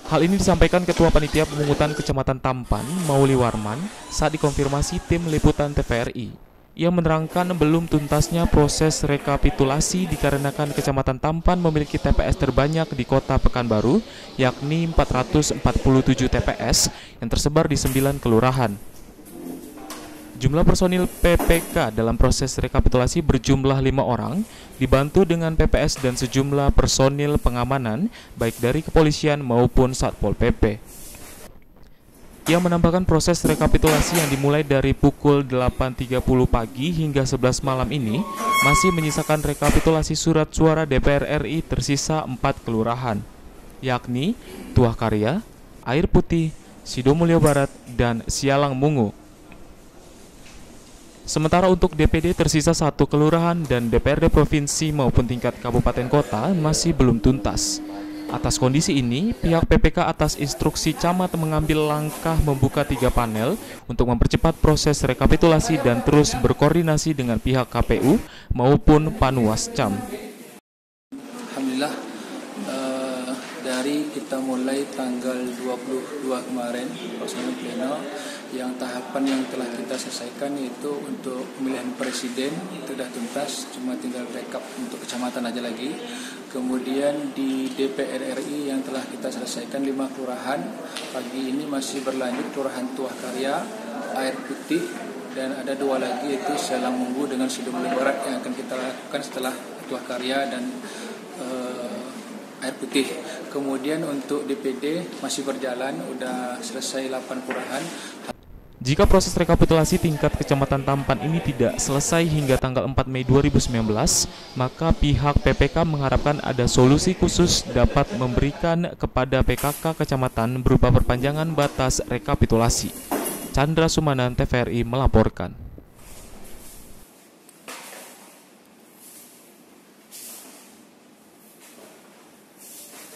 Hal ini disampaikan Ketua Panitia Pemungutan Kecamatan Tampan, Mauli Warman, saat dikonfirmasi tim liputan TVRI. Ia menerangkan belum tuntasnya proses rekapitulasi dikarenakan Kecamatan Tampan memiliki TPS terbanyak di Kota Pekanbaru, yakni 447 TPS yang tersebar di 9 kelurahan. Jumlah personil PPK dalam proses rekapitulasi berjumlah 5 orang, dibantu dengan PPS dan sejumlah personil pengamanan, baik dari kepolisian maupun Satpol PP. Ia menambahkan proses rekapitulasi yang dimulai dari pukul 8.30 pagi hingga 11 malam ini masih menyisakan rekapitulasi surat suara DPR RI tersisa 4 kelurahan, yakni Tuah Karya, Air Putih, Sidomulyo Barat, dan Sialang Mungu. Sementara untuk DPD tersisa 1 kelurahan dan DPRD provinsi maupun tingkat kabupaten kota masih belum tuntas. Atas kondisi ini, pihak PPK atas instruksi camat mengambil langkah membuka 3 panel untuk mempercepat proses rekapitulasi dan terus berkoordinasi dengan pihak KPU maupun Panwascam. Alhamdulillah, dari kita mulai tanggal 22 kemarin pelaksanaan pleno, yang tahapan yang telah kita selesaikan yaitu untuk pemilihan presiden itu sudah tuntas, cuma tinggal rekap untuk kecamatan aja lagi. Kemudian di DPR RI yang telah kita selesaikan 5 kelurahan, pagi ini masih berlanjut Kelurahan Tuah Karya, Air Putih, dan ada 2 lagi yaitu Sialang Mungu dengan Sidomulyo Barat yang akan kita lakukan setelah Tuah Karya dan Air Putih. Kemudian untuk DPD masih berjalan, udah selesai 8 kelurahan. Jika proses rekapitulasi tingkat Kecamatan Tampan ini tidak selesai hingga tanggal 4 Mei 2019, maka pihak PPK mengharapkan ada solusi khusus dapat memberikan kepada PKK Kecamatan berupa perpanjangan batas rekapitulasi. Chandra Sumanan, TVRI melaporkan.